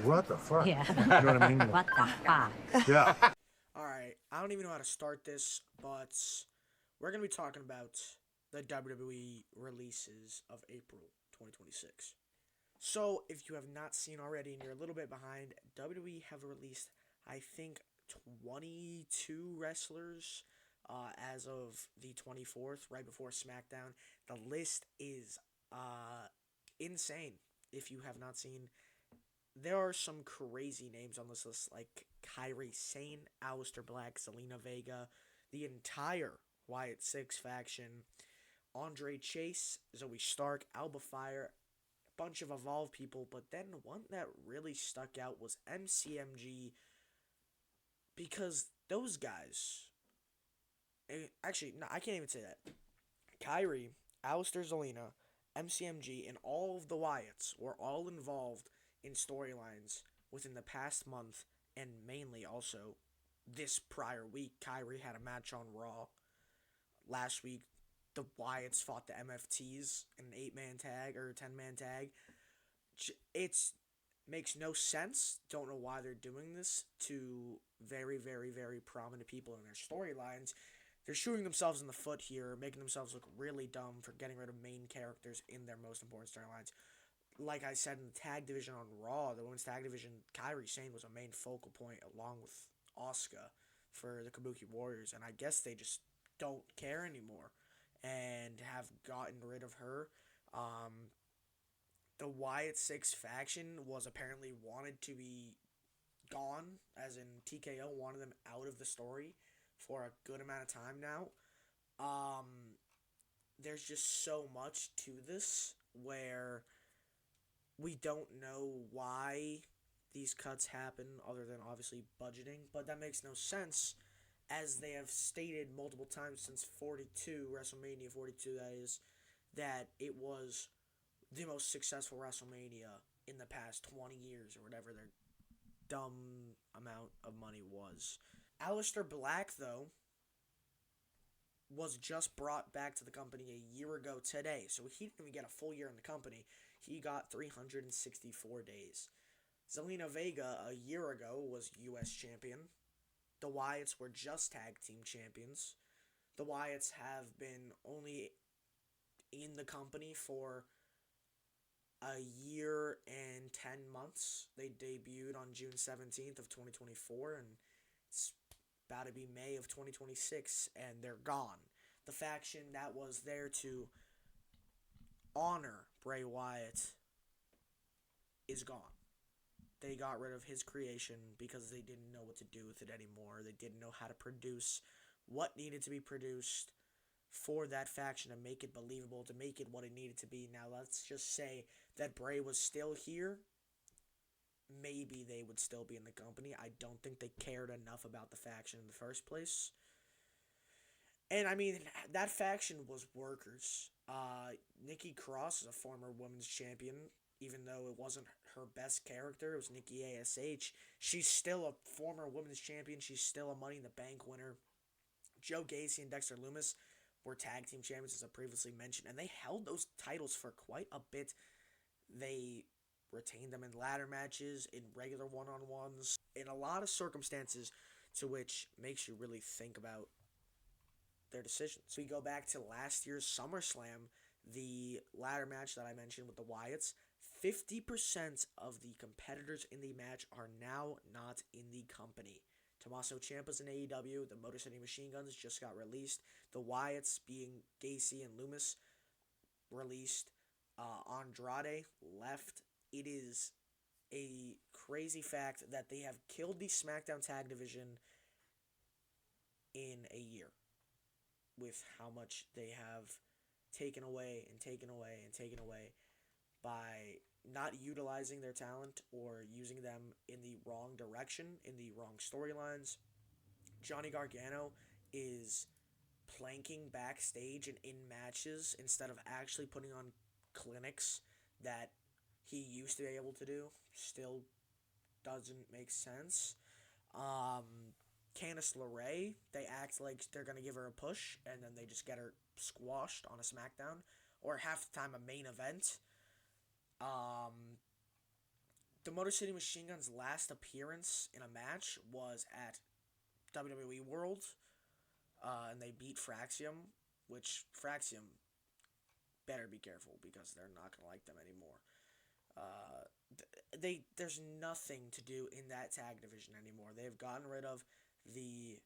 What the fuck? Yeah. You know what I mean? What the fuck? Yeah. Alright, I don't even know how to start this, but we're going to be talking about the WWE releases of April 2026. So, if you have not seen already and you're a little bit behind, WWE have released, I think, 22 wrestlers as of the 24th, right before SmackDown. The list is insane if you have not seen. There are some crazy names on this list, like Kairi Sane, Aleister Black, Zelina Vega, the entire Wyatt Six faction, Andre Chase, Zoe Stark, Alba Fire, a bunch of Evolve people, but then one that really stuck out was MCMG because those guys. Actually, no, I can't even say that. Kyrie, Aleister Zelina, MCMG, and all of the Wyatts were all involved in storylines within the past month, and mainly also this prior week. Kyrie had a match on Raw. Last week, the Wyatts fought the MFTs in an 8-man tag or 10-man tag. It's makes no sense. Don't know why they're doing this to very, very, very prominent people in their storylines. They're shooting themselves in the foot here, making themselves look really dumb for getting rid of main characters in their most important storylines. Like I said in the tag division on Raw, the women's tag division, Kairi Sane was a main focal point along with Asuka for the Kabuki Warriors, and I guess they just don't care anymore and have gotten rid of her. The Wyatt Six faction was apparently wanted to be gone, as in TKO wanted them out of the story for a good amount of time now. Um, there's just so much to this where we don't know why these cuts happen other than obviously budgeting, but that makes no sense as they have stated multiple times since 42, WrestleMania 42 that is, that it was the most successful WrestleMania in the past 20 years or whatever their dumb amount of money was. Aleister Black, though, was just brought back to the company a year ago today, so he didn't even get a full year in the company. He got 364 days. Zelina Vega, a year ago, was U.S. champion. The Wyatts were just tag team champions. The Wyatts have been only in the company for a year and 10 months. They debuted on June 17th of 2024, and it's about to be May of 2026, and they're gone. The faction that was there to honor Bray Wyatt is gone. They got rid of his creation because they didn't know what to do with it anymore. They didn't know how to produce what needed to be produced for that faction to make it believable, to make it what it needed to be. Now, let's just say that Bray was still here. Maybe they would still be in the company. I don't think they cared enough about the faction in the first place. And, I mean, that faction was workers. Nikki Cross is a former women's champion. Even though it wasn't her best character, it was Nikki ASH. She's still a former women's champion. She's still a Money in the Bank winner. Joe Gacy and Dexter Lumis were tag team champions, as I previously mentioned, and they held those titles for quite a bit. They retained them in ladder matches, in regular one-on-ones, in a lot of circumstances, to which makes you really think about their decisions. We go back to last year's SummerSlam, the ladder match that I mentioned with the Wyatts. 50% of the competitors in the match are now not in the company. Tommaso Ciampa's in AEW. The Motor City Machine Guns just got released. The Wyatts, being Gacy and Lumis, released. Andrade left. It is a crazy fact that they have killed the SmackDown Tag Division in a year with how much they have taken away and taken away and taken away by not utilizing their talent or using them in the wrong direction, in the wrong storylines. Johnny Gargano is planking backstage and in matches instead of actually putting on clinics that he used to be able to do. Still doesn't make sense. Candice LeRae, they act like they're going to give her a push, and then they just get her squashed on a SmackDown, or half the time a main event. the Motor City Machine Guns' last appearance in a match was at WWE World, and they beat Fraxium, which Fraxium better be careful because they're not going to like them anymore. There's nothing to do in that tag division anymore. They've gotten rid of the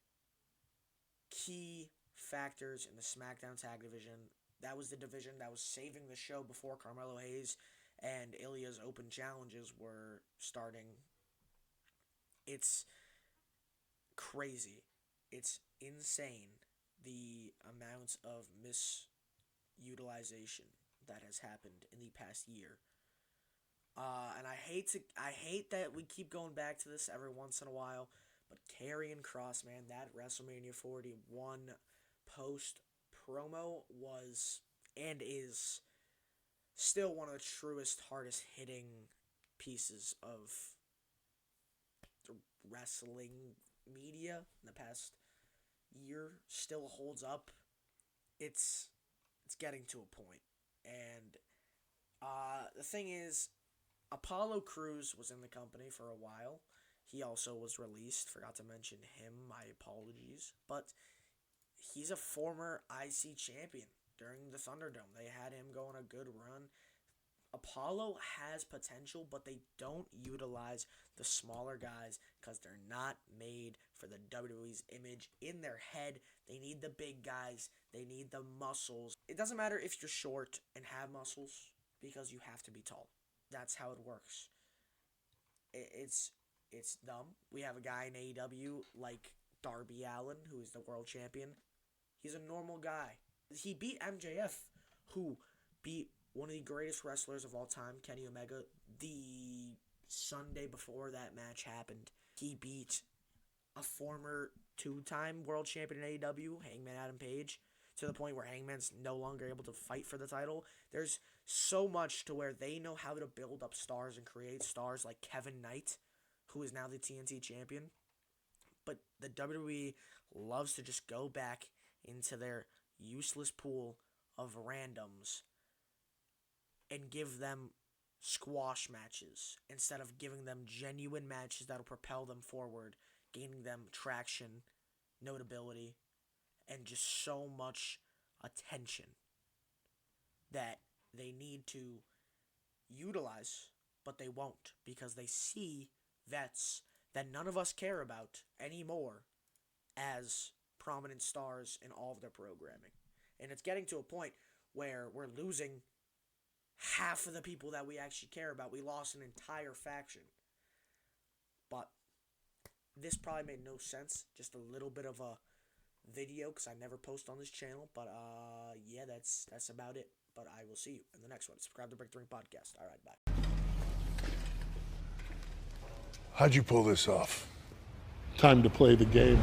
key factors in the SmackDown tag division. That was the division that was saving the show before Carmelo Hayes and Ilya's open challenges were starting. It's crazy. It's insane the amount of misutilization that has happened in the past year. And I hate that we keep going back to this every once in a while, but Karrion Kross, man, that WrestleMania 41 post promo was and is still one of the truest, hardest hitting pieces of the wrestling media in the past year. Still holds up. It's getting to a point. And the thing is, Apollo Crews was in the company for a while. He also was released. Forgot to mention him. My apologies. But he's a former IC champion during the Thunderdome. They had him go on a good run. Apollo has potential, but they don't utilize the smaller guys because they're not made for the WWE's image. In their head, they need the big guys. They need the muscles. It doesn't matter if you're short and have muscles because you have to be tall. That's how it works. It's dumb. We have a guy in AEW like Darby Allin, who is the world champion. He's a normal guy. He beat MJF, who beat one of the greatest wrestlers of all time, Kenny Omega, the Sunday before that match happened. He beat a former two-time world champion in AEW, Hangman Adam Page, to the point where Hangman's no longer able to fight for the title. There's so much to where they know how to build up stars and create stars like Kevin Knight, who is now the TNT champion. But the WWE loves to just go back into their useless pool of randoms and give them squash matches instead of giving them genuine matches that'll propel them forward, gaining them traction, notability, and just so much attention that they need to utilize, but they won't because they see vets that none of us care about anymore as prominent stars in all of their programming. And it's getting to a point where we're losing half of the people that we actually care about. We lost an entire faction. But this probably made no sense. Just a little bit of a video because I never post on this channel. But yeah, that's about it. But I will see you in the next one. Subscribe to Break the Ring Podcast. All right, bye. How'd you pull this off? Time to play the game.